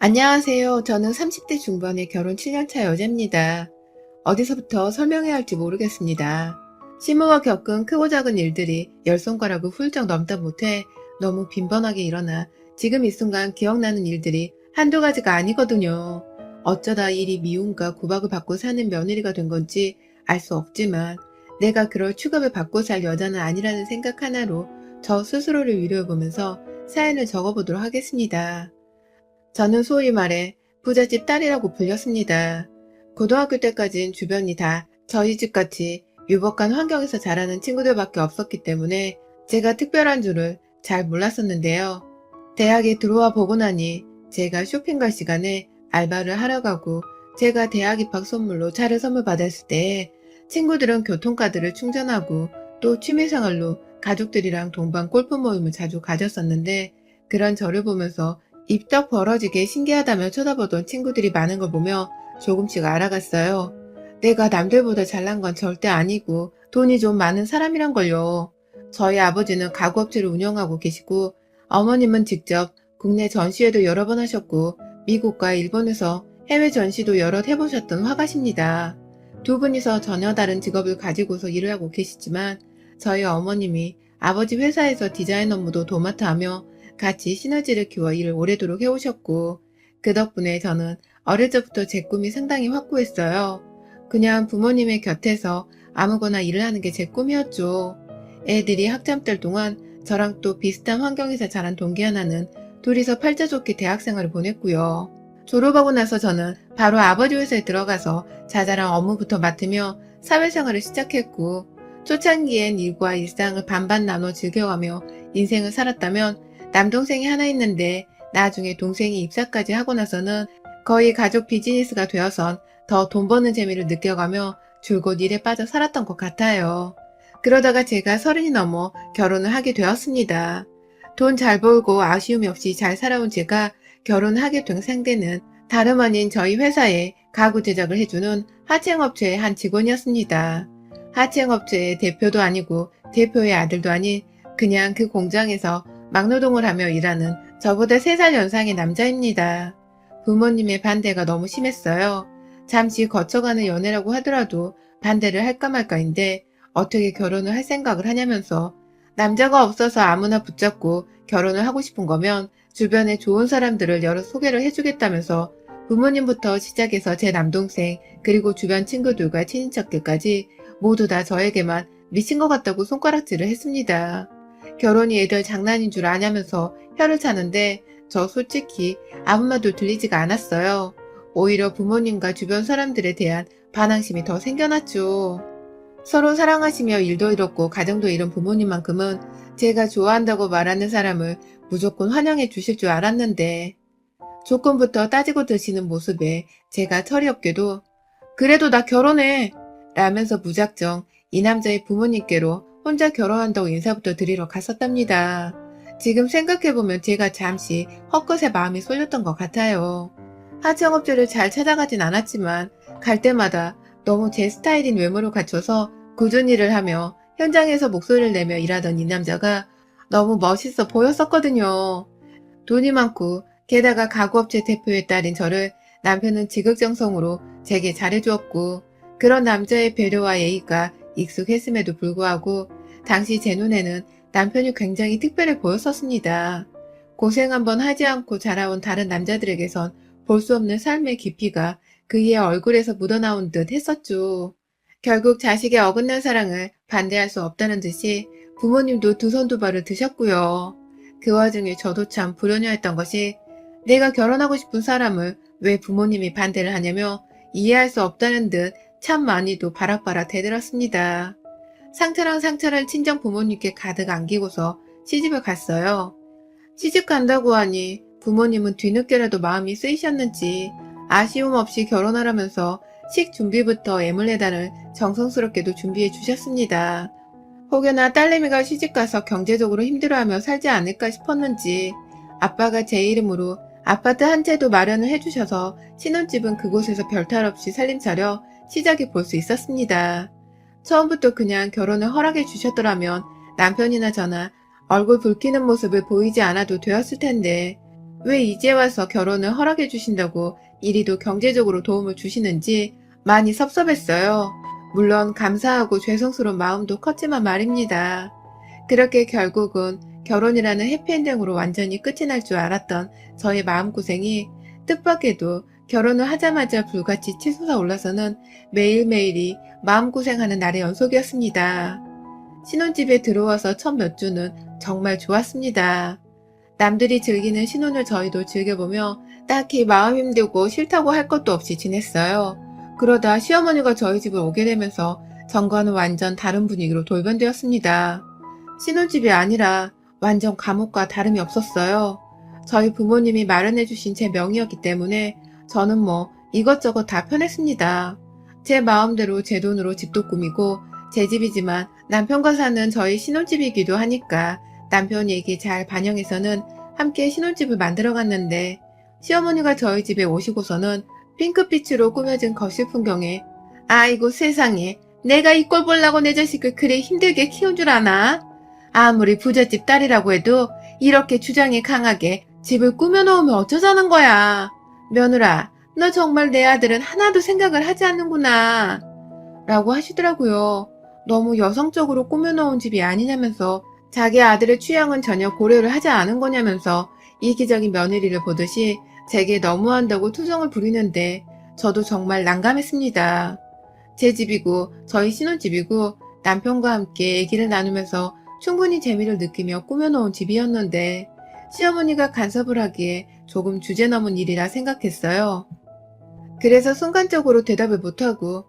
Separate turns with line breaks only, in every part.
안녕하세요. 저는 30대 중반의 결혼 7년차 여자입니다. 어디서부터 설명해야 할지 모르겠습니다. 시모가 겪은 크고 작은 일들이 10손가락을 훌쩍 넘다 못해 너무 빈번하게 일어나 지금 이 순간 기억나는 일들이 한두 가지가 아니거든요. 어쩌다 일이 미움과 구박을 받고 사는 며느리가 된 건지 알 수 없지만 내가 그럴 취급을 받고 살 여자는 아니라는 생각 하나로 저 스스로를 위로해보면서 사연을 적어보도록 하겠습니다. 저는 소위 말해 부잣집 딸이라고 불렸습니다. 고등학교 때까진 주변이 다 저희 집같이 유복한 환경에서 자라는 친구들밖에 없었기 때문에 제가 특별한 줄을 잘 몰랐었는데요. 대학에 들어와 보고 나니 제가 쇼핑 갈 시간에 알바를 하러 가고 제가 대학 입학 선물로 차를 선물 받았을 때 친구들은 교통카드를 충전하고 또 취미생활로 가족들이랑 동반 골프 모임을 자주 가졌었는데 그런 저를 보면서 입덕 벌어지게 신기하다며 쳐다보던 친구들이 많은 걸 보며 조금씩 알아갔어요. 내가 남들보다 잘난 건 절대 아니고 돈이 좀 많은 사람이란 걸요. 저희 아버지는 가구업체를 운영하고 계시고 어머님은 직접 국내 전시회도 여러 번 하셨고 미국과 일본에서 해외 전시도 여럿 해보셨던 화가십니다. 두 분이서 전혀 다른 직업을 가지고서 일을 하고 계시지만 저희 어머님이 아버지 회사에서 디자인 업무도 도맡아 하며 같이 시너지를 키워 일을 오래도록 해오셨고 그 덕분에 저는 어릴 적부터 제 꿈이 상당히 확고했어요. 그냥 부모님의 곁에서 아무거나 일을 하는 게 제 꿈이었죠. 애들이 학창 때 동안 저랑 또 비슷한 환경에서 자란 동기 하나는 둘이서 팔자 좋게 대학생활을 보냈고요. 졸업하고 나서 저는 바로 아버지 회사에 들어가서 자잘한 업무부터 맡으며 사회생활을 시작했고 초창기엔 일과 일상을 반반 나눠 즐겨가며 인생을 살았다면 남동생이 하나 있는데 나중에 동생이 입사까지 하고 나서는 거의 가족 비즈니스가 되어선 더 돈 버는 재미를 느껴가며 줄곧 일에 빠져 살았던 것 같아요. 그러다가 제가 30이 넘어 결혼을 하게 되었습니다. 돈 잘 벌고 아쉬움이 없이 잘 살아온 제가 결혼하게 된 상대는 다름 아닌 저희 회사에 가구 제작을 해주는 하청업체의 한 직원이었습니다. 하청업체의 대표도 아니고 대표의 아들도 아닌 그냥 그 공장에서 막노동을 하며 일하는 저보다 3살 연상의 남자입니다. 부모님의 반대가 너무 심했어요. 잠시 거쳐가는 연애라고 하더라도 반대를 할까 말까인데 어떻게 결혼을 할 생각을 하냐면서 남자가 없어서 아무나 붙잡고 결혼을 하고 싶은 거면 주변에 좋은 사람들을 여러 소개를 해주겠다면서 부모님부터 시작해서 제 남동생 그리고 주변 친구들과 친인척들까지 모두 다 저에게만 미친 것 같다고 손가락질을 했습니다. 결혼이 애들 장난인 줄 아냐면서 혀를 차는데 저 솔직히 아무 말도 들리지가 않았어요. 오히려 부모님과 주변 사람들에 대한 반항심이 더 생겨났죠. 서로 사랑하시며 일도 이뤘고 가정도 이룬 부모님만큼은 제가 좋아한다고 말하는 사람을 무조건 환영해 주실 줄 알았는데 조건부터 따지고 드시는 모습에 제가 철이 없게도 그래도 나 결혼해! 라면서 무작정 이 남자의 부모님께로 혼자 결혼한다고 인사부터 드리러 갔었답니다. 지금 생각해보면 제가 잠시 헛것에 마음이 쏠렸던 것 같아요. 하청업체를 잘 찾아가진 않았지만 갈 때마다 너무 제 스타일인 외모를 갖춰서 꾸준히 일을 하며 현장에서 목소리를 내며 일하던 이 남자가 너무 멋있어 보였었거든요. 돈이 많고 게다가 가구업체 대표의 딸인 저를 남편은 지극정성으로 제게 잘해주었고 그런 남자의 배려와 예의가 익숙했음에도 불구하고 당시 제 눈에는 남편이 굉장히 특별해 보였었습니다. 고생 한번 하지 않고 자라온 다른 남자들에게선 볼 수 없는 삶의 깊이가 그의 얼굴에서 묻어나온 듯 했었죠. 결국 자식의 어긋난 사랑을 반대할 수 없다는 듯이 부모님도 두 손 두 발을 드셨고요. 그 와중에 저도 참 불효녀했던 것이 내가 결혼하고 싶은 사람을 왜 부모님이 반대를 하냐며 이해할 수 없다는 듯 참 많이도 바락바락 대들었습니다. 상처랑 상처를 친정 부모님께 가득 안기고서 시집을 갔어요. 시집 간다고 하니 부모님은 뒤늦게라도 마음이 쓰이셨는지 아쉬움 없이 결혼하라면서 식 준비부터 애물레단을 정성스럽게도 준비해 주셨습니다. 혹여나 딸내미가 시집가서 경제적으로 힘들어하며 살지 않을까 싶었는지 아빠가 제 이름으로 아파트 한 채도 마련을 해주셔서 신혼집은 그곳에서 별탈 없이 살림 차려 시작해 볼 수 있었습니다. 처음부터 그냥 결혼을 허락해 주셨더라면 남편이나 저나 얼굴 붉히는 모습을 보이지 않아도 되었을 텐데 왜 이제 와서 결혼을 허락해 주신다고 이리도 경제적으로 도움을 주시는지 많이 섭섭했어요. 물론 감사하고 죄송스러운 마음도 컸지만 말입니다. 그렇게 결국은 결혼이라는 해피엔딩으로 완전히 끝이 날 줄 알았던 저의 마음고생이 뜻밖에도 결혼을 하자마자 불같이 치솟아 올라서는 매일매일이 마음고생하는 날의 연속이었습니다. 신혼집에 들어와서 첫 몇 주는 정말 좋았습니다. 남들이 즐기는 신혼을 저희도 즐겨보며 딱히 마음 힘들고 싫다고 할 것도 없이 지냈어요. 그러다 시어머니가 저희 집을 오게 되면서 전과는 완전 다른 분위기로 돌변되었습니다. 신혼집이 아니라 완전 감옥과 다름이 없었어요. 저희 부모님이 마련해주신 제 명의였기 때문에 저는 뭐 이것저것 다 편했습니다. 제 마음대로 제 돈으로 집도 꾸미고 제 집이지만 남편과 사는 저희 신혼집이기도 하니까 남편 얘기 잘 반영해서는 함께 신혼집을 만들어 갔는데 시어머니가 저희 집에 오시고서는 핑크빛으로 꾸며진 거실 풍경에 아이고 세상에 내가 이 꼴 보려고 내 자식을 그리 힘들게 키운 줄 아나? 아무리 부잣집 딸이라고 해도 이렇게 주장이 강하게 집을 꾸며놓으면 어쩌자는 거야. 며느라, 너 정말 내 아들은 하나도 생각을 하지 않는구나. 라고 하시더라고요. 너무 여성적으로 꾸며놓은 집이 아니냐면서 자기 아들의 취향은 전혀 고려를 하지 않은 거냐면서 이기적인 며느리를 보듯이 제게 너무한다고 투정을 부리는데 저도 정말 난감했습니다. 제 집이고 저희 신혼집이고 남편과 함께 얘기를 나누면서 충분히 재미를 느끼며 꾸며놓은 집이었는데 시어머니가 간섭을 하기에 조금 주제 넘은 일이라 생각했어요. 그래서 순간적으로 대답을 못하고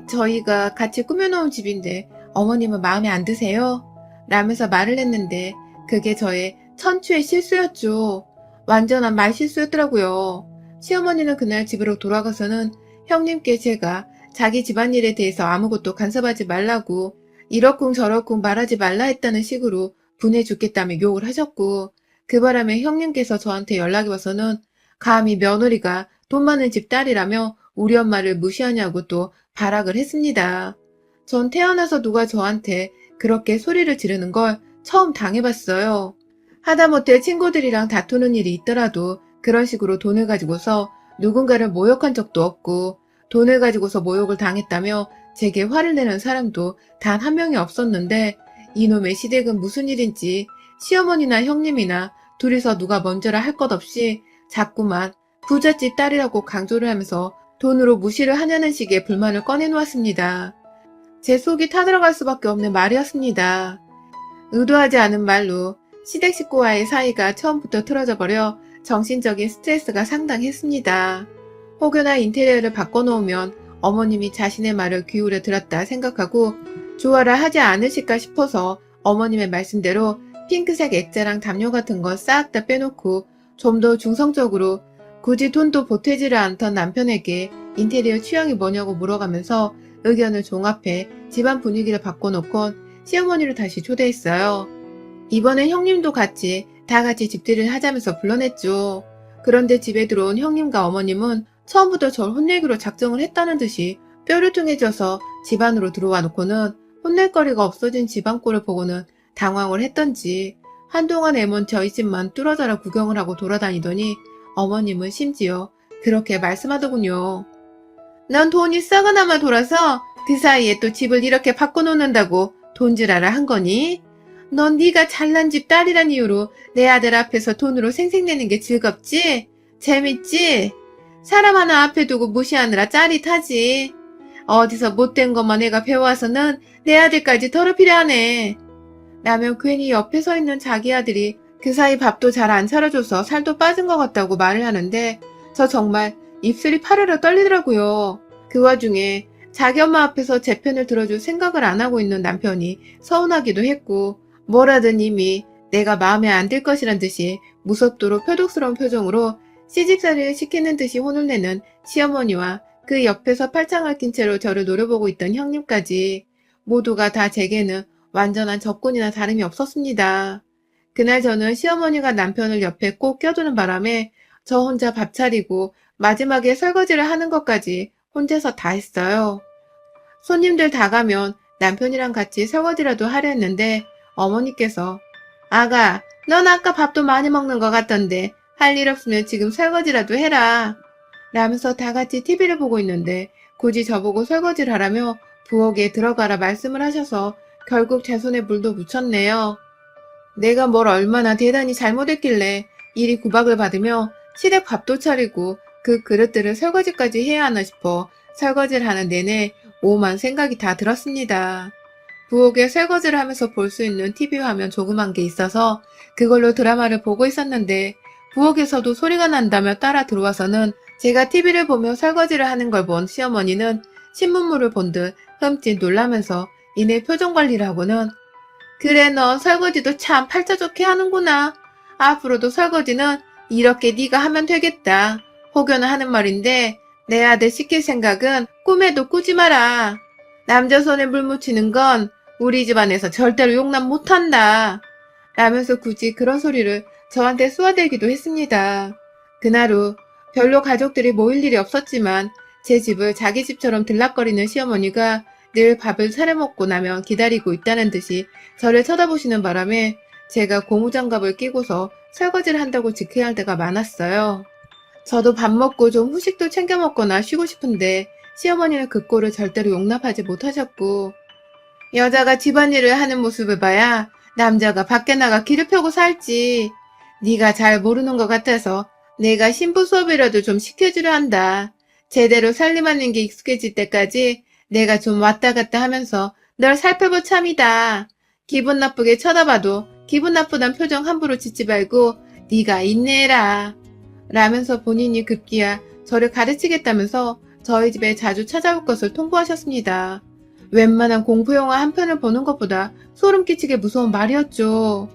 저희가 같이 꾸며놓은 집인데 어머님은 마음에 안 드세요? 라면서 말을 했는데 그게 저의 천추의 실수였죠. 완전한 말실수였더라고요. 시어머니는 그날 집으로 돌아가서는 형님께 제가 자기 집안일에 대해서 아무것도 간섭하지 말라고 이러쿵저러쿵 말하지 말라 했다는 식으로 분해 죽겠다며 욕을 하셨고 그 바람에 형님께서 저한테 연락이 와서는 감히 며느리가 돈 많은 집 딸이라며 우리 엄마를 무시하냐고 또 발악을 했습니다. 전 태어나서 누가 저한테 그렇게 소리를 지르는 걸 처음 당해봤어요. 하다못해 친구들이랑 다투는 일이 있더라도 그런 식으로 돈을 가지고서 누군가를 모욕한 적도 없고 돈을 가지고서 모욕을 당했다며 제게 화를 내는 사람도 단 한 명이 없었는데 이놈의 시댁은 무슨 일인지 시어머니나 형님이나 둘이서 누가 먼저라 할 것 없이 자꾸만 부잣집 딸이라고 강조를 하면서 돈으로 무시를 하냐는 식의 불만을 꺼내놓았습니다. 제 속이 타들어갈 수밖에 없는 말이었습니다. 의도하지 않은 말로 시댁 식구와의 사이가 처음부터 틀어져 버려 정신적인 스트레스가 상당했습니다. 혹여나 인테리어를 바꿔놓으면 어머님이 자신의 말을 귀울여 들었다 생각하고 좋아라 하지 않으실까 싶어서 어머님의 말씀대로 핑크색 액자랑 담요 같은 거 싹 다 빼놓고 좀 더 중성적으로 굳이 돈도 보태지를 않던 남편에게 인테리어 취향이 뭐냐고 물어가면서 의견을 종합해 집안 분위기를 바꿔놓곤 시어머니를 다시 초대했어요. 이번엔 형님도 같이 다 같이 집들이를 하자면서 불러냈죠. 그런데 집에 들어온 형님과 어머님은 처음부터 절 혼내기로 작정을 했다는 듯이 뾰루퉁해져서 집 안으로 들어와 놓고는 혼낼 거리가 없어진 집안 꼴을 보고는 당황을 했던지 한동안 애먼 저희 집만 뚫어져라 구경을 하고 돌아다니더니 어머님은 심지어 그렇게 말씀하더군요. 넌 돈이 썩어나마 돌아서 그 사이에 또 집을 이렇게 바꿔놓는다고 돈질하라 한 거니? 넌 네가 잘난 집 딸이란 이유로 내 아들 앞에서 돈으로 생색내는 게 즐겁지? 재밌지? 사람 하나 앞에 두고 무시하느라 짜릿하지. 어디서 못된 것만 내가 배워와서는 내 아들까지 더럽히려 하네. 라며 괜히 옆에 서 있는 자기 아들이 그 사이 밥도 잘 안 차려줘서 살도 빠진 것 같다고 말을 하는데 저 정말 입술이 파르르 떨리더라고요. 그 와중에 자기 엄마 앞에서 제 편을 들어줄 생각을 안 하고 있는 남편이 서운하기도 했고 뭐라든 이미 내가 마음에 안 들 것이란 듯이 무섭도록 표독스러운 표정으로 시집살이를 시키는 듯이 혼을 내는 시어머니와 그 옆에서 팔짱을 낀 채로 저를 노려보고 있던 형님까지 모두가 다 제게는 완전한 적군이나 다름이 없었습니다. 그날 저는 시어머니가 남편을 옆에 꼭 껴두는 바람에 저 혼자 밥 차리고 마지막에 설거지를 하는 것까지 혼자서 다 했어요. 손님들 다 가면 남편이랑 같이 설거지라도 하려 했는데 어머니께서 아가, 넌 아까 밥도 많이 먹는 것 같던데 할 일 없으면 지금 설거지라도 해라. 라면서 다 같이 TV를 보고 있는데 굳이 저보고 설거지를 하라며 부엌에 들어가라 말씀을 하셔서 결국 제 손에 물도 묻혔네요. 내가 뭘 얼마나 대단히 잘못했길래 이리 구박을 받으며 시댁 밥도 차리고 그 그릇들을 설거지까지 해야 하나 싶어 설거지를 하는 내내 오만 생각이 다 들었습니다. 부엌에 설거지를 하면서 볼 수 있는 TV 화면 조그만 게 있어서 그걸로 드라마를 보고 있었는데 부엌에서도 소리가 난다며 따라 들어와서는 제가 TV를 보며 설거지를 하는 걸 본 시어머니는 신문물을 본 듯 흠칫 놀라면서 이내 표정 관리를 하고는 그래 너 설거지도 참 팔자 좋게 하는구나. 앞으로도 설거지는 이렇게 네가 하면 되겠다. 혹여나 하는 말인데 내 아들 시킬 생각은 꿈에도 꾸지 마라. 남자 손에 물 묻히는 건 우리 집안에서 절대로 용납 못한다. 라면서 굳이 그런 소리를 저한테 쏘아대기도 했습니다. 그날 후 별로 가족들이 모일 일이 없었지만 제 집을 자기 집처럼 들락거리는 시어머니가 늘 밥을 차려 먹고 나면 기다리고 있다는 듯이 저를 쳐다보시는 바람에 제가 고무장갑을 끼고서 설거지를 한다고 지켜야 할 때가 많았어요. 저도 밥 먹고 좀 후식도 챙겨 먹거나 쉬고 싶은데 시어머니는 그 꼴을 절대로 용납하지 못하셨고 여자가 집안일을 하는 모습을 봐야 남자가 밖에 나가 길을 펴고 살지. 네가 잘 모르는 것 같아서 내가 신부 수업이라도 좀 시켜주려 한다. 제대로 살림하는 게 익숙해질 때까지 내가 좀 왔다 갔다 하면서 널 살펴볼 참이다. 기분 나쁘게 쳐다봐도 기분 나쁘단 표정 함부로 짓지 말고 네가 인내해라. 라면서 본인이 급기야 저를 가르치겠다면서 저희 집에 자주 찾아올 것을 통보하셨습니다. 웬만한 공포영화 한 편을 보는 것보다 소름 끼치게 무서운 말이었죠.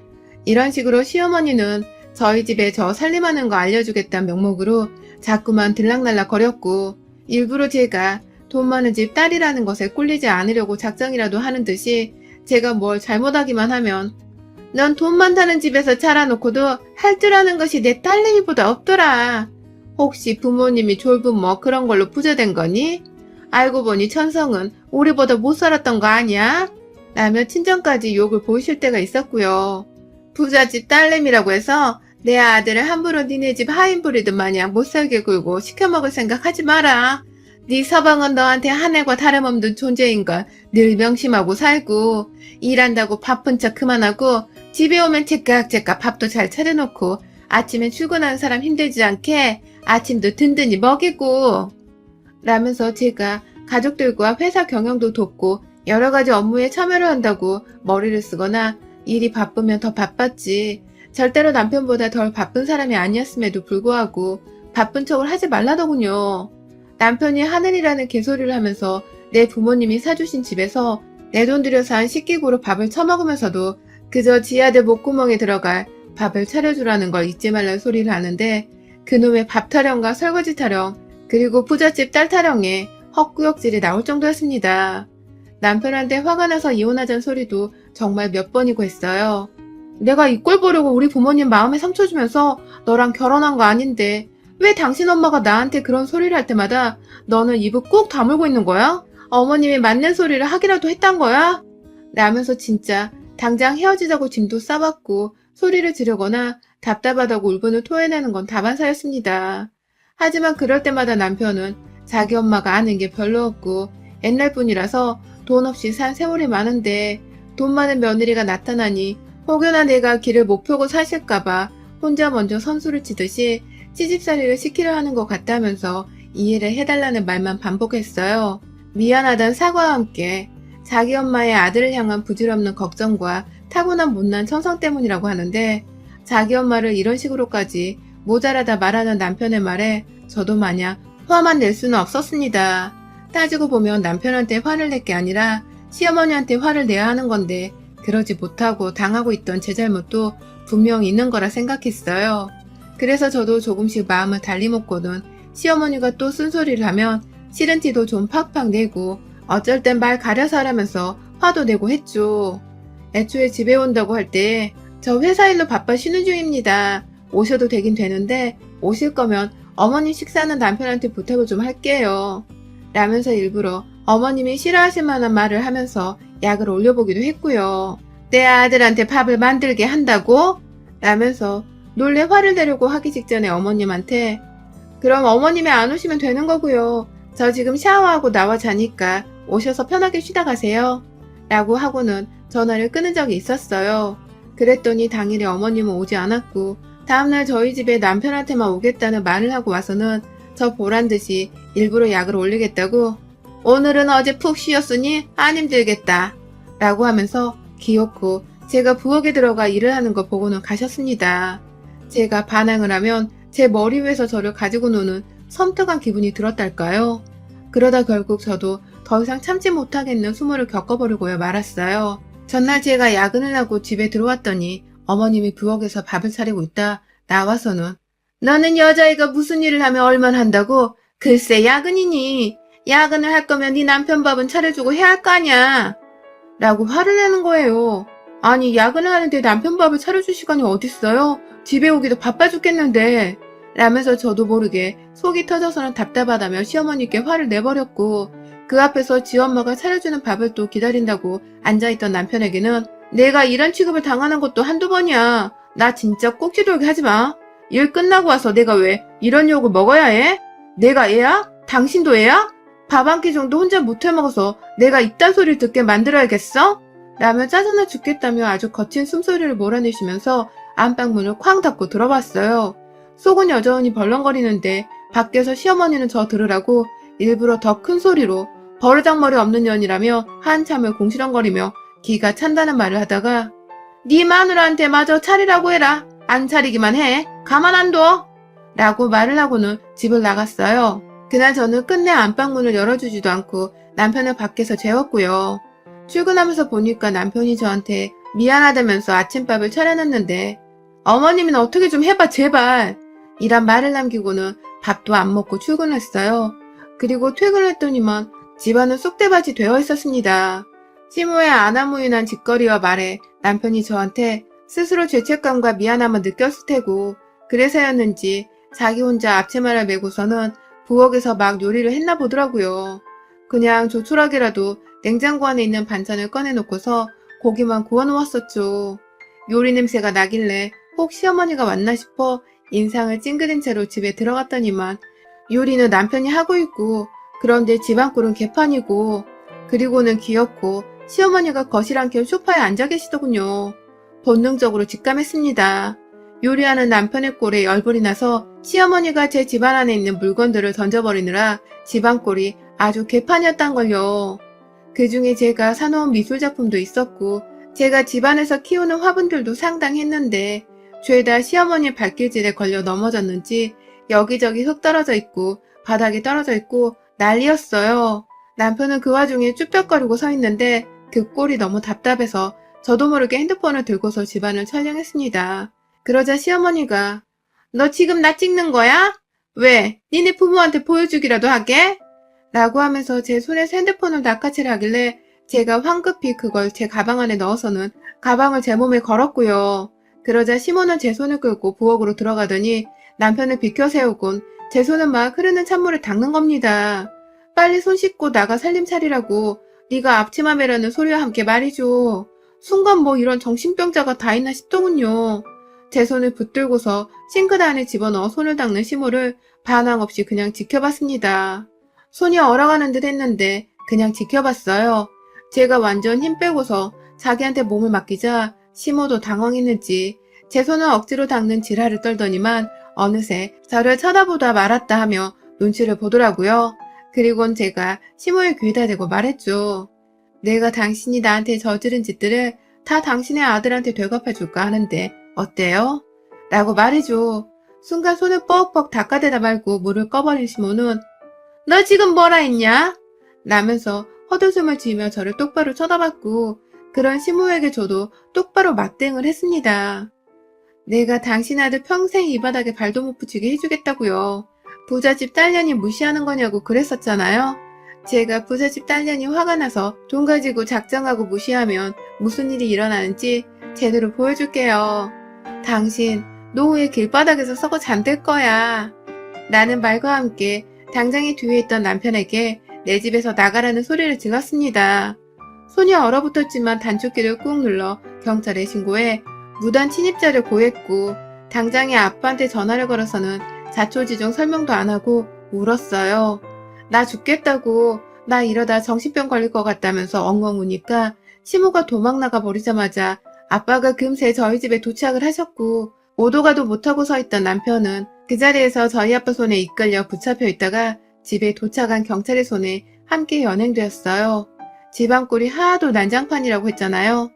이런 식으로 시어머니는 저희 집에 저 살림하는 거 알려주겠다는 명목으로 자꾸만 들락날락 거렸고 일부러 제가 돈 많은 집 딸이라는 것에 꿀리지 않으려고 작정이라도 하는 듯이 제가 뭘 잘못하기만 하면 넌 돈 많다는 집에서 자라놓고도 할 줄 아는 것이 내 딸내미보다 없더라. 혹시 부모님이 졸부 뭐 그런 걸로 부자 된 거니? 알고 보니 천성은 우리보다 못 살았던 거 아니야? 라며 친정까지 욕을 보이실 때가 있었고요. 부잣집 딸내미라고 해서 내 아들을 함부로 니네 집 하인 부리듯 마냥 못살게 굴고 시켜먹을 생각 하지 마라. 네 서방은 너한테 하늘과 다름없는 존재인 걸 늘 명심하고 살고 일한다고 바쁜 척 그만하고 집에 오면 제깍제깍 밥도 잘 차려놓고 아침에 출근하는 사람 힘들지 않게 아침도 든든히 먹이고 라면서 제가 가족들과 회사 경영도 돕고 여러 가지 업무에 참여를 한다고 머리를 쓰거나 일이 바쁘면 더 바빴지 절대로 남편보다 덜 바쁜 사람이 아니었음에도 불구하고 바쁜 척을 하지 말라더군요. 남편이 하늘이라는 개소리를 하면서 내 부모님이 사주신 집에서 내 돈 들여 산 식기구로 밥을 처먹으면서도 그저 지 아들 목구멍에 들어갈 밥을 차려주라는 걸 잊지 말라는 소리를 하는데 그놈의 밥 타령과 설거지 타령 그리고 부잣집 딸 타령에 헛구역질이 나올 정도였습니다. 남편한테 화가 나서 이혼하자는 소리도 정말 몇 번이고 했어요. 내가 이 꼴 보려고 우리 부모님 마음에 상처 주면서 너랑 결혼한 거 아닌데 왜 당신 엄마가 나한테 그런 소리를 할 때마다 너는 입을 꾹 다물고 있는 거야? 어머님이 맞는 소리를 하기라도 했단 거야? 라면서 진짜 당장 헤어지자고 짐도 싸봤고 소리를 지르거나 답답하다고 울분을 토해내는 건 다반사였습니다. 하지만 그럴 때마다 남편은 자기 엄마가 아는 게 별로 없고 옛날 분이라서 돈 없이 산 세월이 많은데 돈 많은 며느리가 나타나니 혹여나 내가 길을 못 펴고 사실까봐 혼자 먼저 선수를 치듯이 시집살이를 시키려 하는 것 같다면서 이해를 해달라는 말만 반복했어요. 미안하단 사과와 함께 자기 엄마의 아들을 향한 부질없는 걱정과 타고난 못난 천성 때문이라고 하는데 자기 엄마를 이런 식으로까지 모자라다 말하는 남편의 말에 저도 마냥 화만 낼 수는 없었습니다. 따지고 보면 남편한테 화를 낼 게 아니라 시어머니한테 화를 내야 하는 건데 그러지 못하고 당하고 있던 제 잘못도 분명히 있는 거라 생각했어요. 그래서 저도 조금씩 마음을 달리 먹고는 시어머니가 또 쓴소리를 하면 싫은 티도 좀 팍팍 내고 어쩔 땐 말 가려서 하라면서 화도 내고 했죠. 애초에 집에 온다고 할 때 저 회사 일로 바빠 쉬는 중입니다. 오셔도 되긴 되는데 오실 거면 어머니 식사는 남편한테 부탁을 좀 할게요. 라면서 일부러 어머님이 싫어하실 만한 말을 하면서 약을 올려보기도 했고요. 내 아들한테 밥을 만들게 한다고? 라면서 놀래 화를 내려고 하기 직전에 어머님한테 그럼 어머님이 안 오시면 되는 거고요. 저 지금 샤워하고 나와 자니까 오셔서 편하게 쉬다 가세요. 라고 하고는 전화를 끊은 적이 있었어요. 그랬더니 당일에 어머님은 오지 않았고 다음날 저희 집에 남편한테만 오겠다는 말을 하고 와서는 저 보란듯이 일부러 약을 올리겠다고 오늘은 어제 푹 쉬었으니 안 힘들겠다. 라고 하면서 기어코 제가 부엌에 들어가 일을 하는 거 보고는 가셨습니다. 제가 반항을 하면 제 머리 위에서 저를 가지고 노는 섬뜩한 기분이 들었달까요? 그러다 결국 저도 더 이상 참지 못하겠는 수모를 겪어버리고야 말았어요. 전날 제가 야근을 하고 집에 들어왔더니 어머님이 부엌에서 밥을 차리고 있다 나와서는 너는 여자애가 무슨 일을 하면 얼마나 한다고? 글쎄 야근이니. 야근을 할 거면 네 남편 밥은 차려주고 해야 할 거 아냐. 라고 화를 내는 거예요. 아니 야근을 하는데 남편 밥을 차려줄 시간이 어딨어요? 집에 오기도 바빠 죽겠는데. 라면서 저도 모르게 속이 터져서는 답답하다며 시어머니께 화를 내버렸고 그 앞에서 지 엄마가 차려주는 밥을 또 기다린다고 앉아있던 남편에게는 내가 이런 취급을 당하는 것도 한두 번이야. 나 진짜 꼭지 돌게 하지 마. 일 끝나고 와서 내가 왜 이런 욕을 먹어야 해? 내가 애야? 당신도 애야? 밥 한 끼 정도 혼자 못해 먹어서 내가 이딴 소리를 듣게 만들어야겠어? 라며 짜증나 죽겠다며 아주 거친 숨소리를 몰아내시면서 안방문을 쾅 닫고 들어봤어요. 속은 여전히 벌렁거리는데 밖에서 시어머니는 저 들으라고 일부러 더 큰 소리로 버르장머리 없는 년이라며 한참을 공시렁거리며 기가 찬다는 말을 하다가 네 마누라한테 마저 차리라고 해라. 안 차리기만 해. 가만 안 둬. 라고 말을 하고는 집을 나갔어요. 그날 저는 끝내 안방문을 열어주지도 않고 남편을 밖에서 재웠고요. 출근하면서 보니까 남편이 저한테 미안하다면서 아침밥을 차려놨는데 어머님은 어떻게 좀 해봐 제발. 이란 말을 남기고는 밥도 안 먹고 출근했어요. 그리고 퇴근했더니만 집안은 쑥대밭이 되어 있었습니다. 시모의 아나무인한 짓거리와 말에 남편이 저한테 스스로 죄책감과 미안함을 느꼈을 테고 그래서였는지 자기 혼자 앞치마를 메고서는 부엌에서 막 요리를 했나 보더라고요. 그냥 조촐하게라도 냉장고 안에 있는 반찬을 꺼내놓고서 고기만 구워놓았었죠. 요리 냄새가 나길래 혹 시어머니가 왔나 싶어 인상을 찡그린 채로 집에 들어갔더니만 요리는 남편이 하고 있고 그런데 집안꼴은 개판이고 그리고는 귀엽고 시어머니가 거실 한켠 소파에 앉아 계시더군요. 본능적으로 직감했습니다. 요리하는 남편의 꼴에 열불이 나서 시어머니가 제 집안 안에 있는 물건들을 던져버리느라 집안꼴이 아주 개판이었단걸요. 그 중에 제가 사놓은 미술작품도 있었고 제가 집안에서 키우는 화분들도 상당했는데 죄다 시어머니 발길질에 걸려 넘어졌는지 여기저기 흙 떨어져 있고 바닥이 떨어져 있고 난리였어요. 남편은 그 와중에 쭈뼛거리고 서 있는데 그 꼴이 너무 답답해서 저도 모르게 핸드폰을 들고서 집안을 촬영했습니다. 그러자 시어머니가 너 지금 나 찍는 거야? 왜? 니네 부모한테 보여주기라도 하게? 라고 하면서 제 손에서 핸드폰을 낚아채려 하길래 제가 황급히 그걸 제 가방 안에 넣어서는 가방을 제 몸에 걸었고요. 그러자 시모는 제 손을 끌고 부엌으로 들어가더니 남편을 비켜 세우곤 제 손은 막 흐르는 찬물을 닦는 겁니다. 빨리 손 씻고 나가 살림 차리라고 네가 앞치마 매라는 소리와 함께 말이죠. 순간 뭐 이런 정신병자가 다 있나 싶더군요. 제 손을 붙들고서 싱크대 안에 집어넣어 손을 닦는 시모를 반항 없이 그냥 지켜봤습니다. 손이 얼어가는 듯 했는데 그냥 지켜봤어요. 제가 완전 힘 빼고서 자기한테 몸을 맡기자 시모도 당황했는지 제 손을 억지로 닦는 지랄을 떨더니만 어느새 저를 쳐다보다 말았다 하며 눈치를 보더라고요. 그리곤 제가 시모의 귀에다 대고 말했죠. 내가 당신이 나한테 저지른 짓들을 다 당신의 아들한테 되갚아줄까 하는데 어때요? 라고 말해줘. 순간 손을 뻑뻑 닦아대다 말고 물을 꺼버린 시모는 너 지금 뭐라 했냐? 라면서 헛웃음을 지으며 저를 똑바로 쳐다봤고 그런 시모에게 저도 똑바로 맞대응을 했습니다. 내가 당신 아들 평생 이 바닥에 발도 못 붙이게 해주겠다고요. 부잣집 딸년이 무시하는 거냐고 그랬었잖아요. 제가 부잣집 딸년이 화가 나서 돈 가지고 작정하고 무시하면 무슨 일이 일어나는지 제대로 보여줄게요. 당신 노후에 길바닥에서 썩어 잠들 거야. 나는 말과 함께 당장에 뒤에 있던 남편에게 내 집에서 나가라는 소리를 질렀습니다. 손이 얼어붙었지만 단축키를 꾹 눌러 경찰에 신고해 무단 침입자를 고했고 당장에 아빠한테 전화를 걸어서는 자초지종 설명도 안 하고 울었어요. 나 죽겠다고, 나 이러다 정신병 걸릴 것 같다면서 엉엉 우니까 시모가 도망 나가 버리자마자 아빠가 금세 저희 집에 도착을 하셨고, 오도 가도 못하고 서 있던 남편은 그 자리에서 저희 아빠 손에 이끌려 붙잡혀 있다가 집에 도착한 경찰의 손에 함께 연행되었어요. 집안 꼴이 하도 난장판이라고 했잖아요.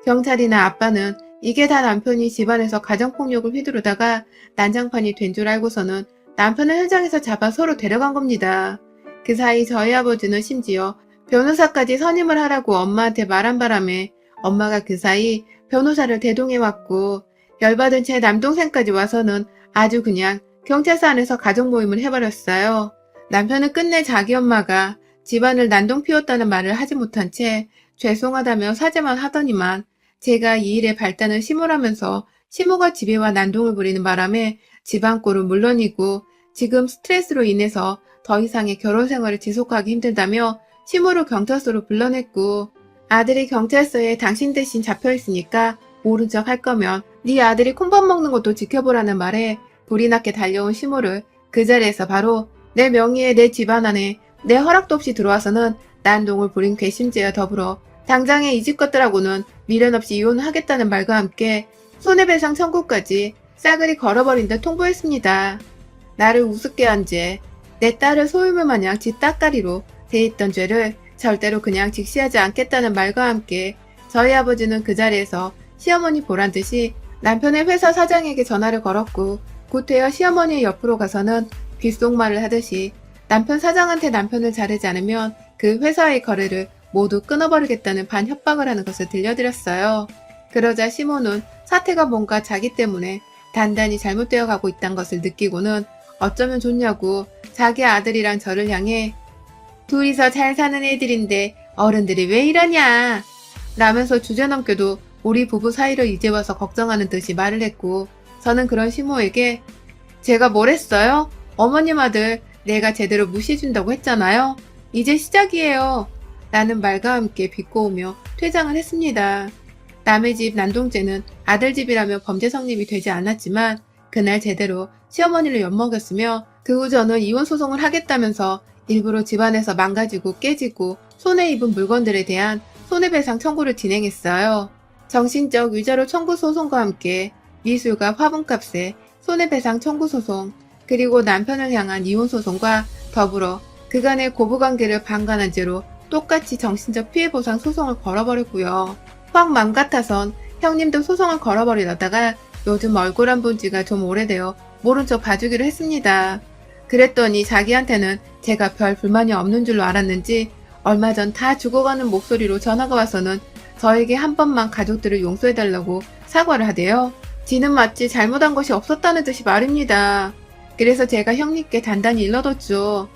경찰이나 아빠는 이게 다 남편이 집안에서 가정폭력을 휘두르다가 난장판이 된 줄 알고서는 남편을 현장에서 잡아 서로 데려간 겁니다. 그 사이 저희 아버지는 심지어 변호사까지 선임을 하라고 엄마한테 말한 바람에 엄마가 그 사이 변호사를 대동해왔고, 열받은 제 남동생까지 와서는 아주 그냥 경찰서 안에서 가족 모임을 해버렸어요. 남편은 끝내 자기 엄마가 집안을 난동 피웠다는 말을 하지 못한 채 죄송하다며 사죄만 하더니만, 제가 이 일의 발단을 시모라면서 시모가 집에 와 난동을 부리는 바람에 집안 꼴은 물론이고 지금 스트레스로 인해서 더 이상의 결혼 생활을 지속하기 힘들다며 시모를 경찰서로 불러냈고, 아들이 경찰서에 당신 대신 잡혀있으니까 모른 척 할 거면 네 아들이 콩밥 먹는 것도 지켜보라는 말에 불이 나게 달려온 시모를 그 자리에서 바로 내 명의의 내 집안 안에 내 허락도 없이 들어와서는 난동을 부린 괘씸죄와 더불어 당장에 이 집 것들하고는 미련 없이 이혼하겠다는 말과 함께 손해배상 청구까지 싸그리 걸어버린 듯 통보했습니다. 나를 우습게 한 죄, 내 딸을 소유물 마냥 지 따까리로 대했던 죄를 절대로 그냥 직시하지 않겠다는 말과 함께 저희 아버지는 그 자리에서 시어머니 보란 듯이 남편의 회사 사장에게 전화를 걸었고, 곧되어 시어머니의 옆으로 가서는 귓속말을 하듯이 남편 사장한테 남편을 자르지 않으면 그 회사의 거래를 모두 끊어버리겠다는 반협박을 하는 것을 들려드렸어요. 그러자 시모는 사태가 뭔가 자기 때문에 단단히 잘못되어 가고 있다는 것을 느끼고는 어쩌면 좋냐고 자기 아들이랑 저를 향해 둘이서 잘 사는 애들인데 어른들이 왜 이러냐 라면서 주제넘게도 우리 부부 사이를 이제 와서 걱정하는 듯이 말을 했고, 저는 그런 시모에게 제가 뭘 했어요? 어머님 아들 내가 제대로 무시해준다고 했잖아요. 이제 시작이에요. 라는 말과 함께 비꼬으며 퇴장을 했습니다. 남의 집 난동죄는 아들 집이라며 범죄 성립이 되지 않았지만 그날 제대로 시어머니를 엿먹였으며, 그 후 저는 이혼 소송을 하겠다면서 일부러 집안에서 망가지고 깨지고 손해 입은 물건들에 대한 손해배상 청구를 진행했어요. 정신적 위자료 청구 소송과 함께 미술과 화분값에 손해배상 청구 소송, 그리고 남편을 향한 이혼 소송과 더불어 그간의 고부관계를 방관한 죄로 똑같이 정신적 피해보상 소송을 걸어버렸고요. 확 맘 같아선 형님도 소송을 걸어버리려다가 요즘 얼굴 안 본 지가 좀 오래되어 모른 척 봐주기로 했습니다. 그랬더니 자기한테는 제가 별 불만이 없는 줄로 알았는지 얼마 전 다 죽어가는 목소리로 전화가 와서는 저에게 한 번만 가족들을 용서해달라고 사과를 하대요. 지는 마치 잘못한 것이 없었다는 듯이 말입니다. 그래서 제가 형님께 단단히 일러뒀죠.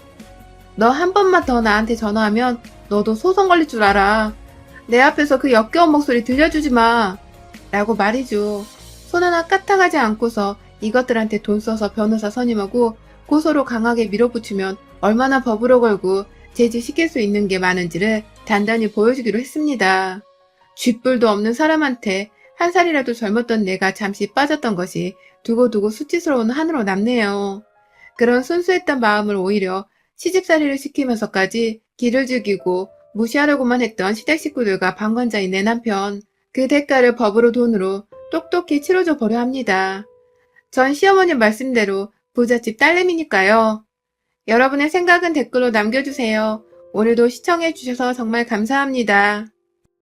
너 한 번만 더 나한테 전화하면 너도 소송 걸릴 줄 알아. 내 앞에서 그 역겨운 목소리 들려주지 마. 라고 말이죠. 손 하나 까딱하지 않고서 이것들한테 돈 써서 변호사 선임하고 고소로 강하게 밀어붙이면 얼마나 법으로 걸고 제지시킬 수 있는 게 많은지를 단단히 보여주기로 했습니다. 쥐뿔도 없는 사람한테 한 살이라도 젊었던 내가 잠시 빠졌던 것이 두고두고 수치스러운 한으로 남네요. 그런 순수했던 마음을 오히려 시집살이를 시키면서까지 기를 죽이고 무시하려고만 했던 시댁 식구들과 방관자인 내 남편, 그 대가를 법으로 돈으로 똑똑히 치러줘 버려 합니다. 전 시어머님 말씀대로 부잣집 딸내미니까요. 여러분의 생각은 댓글로 남겨주세요. 오늘도 시청해주셔서 정말 감사합니다.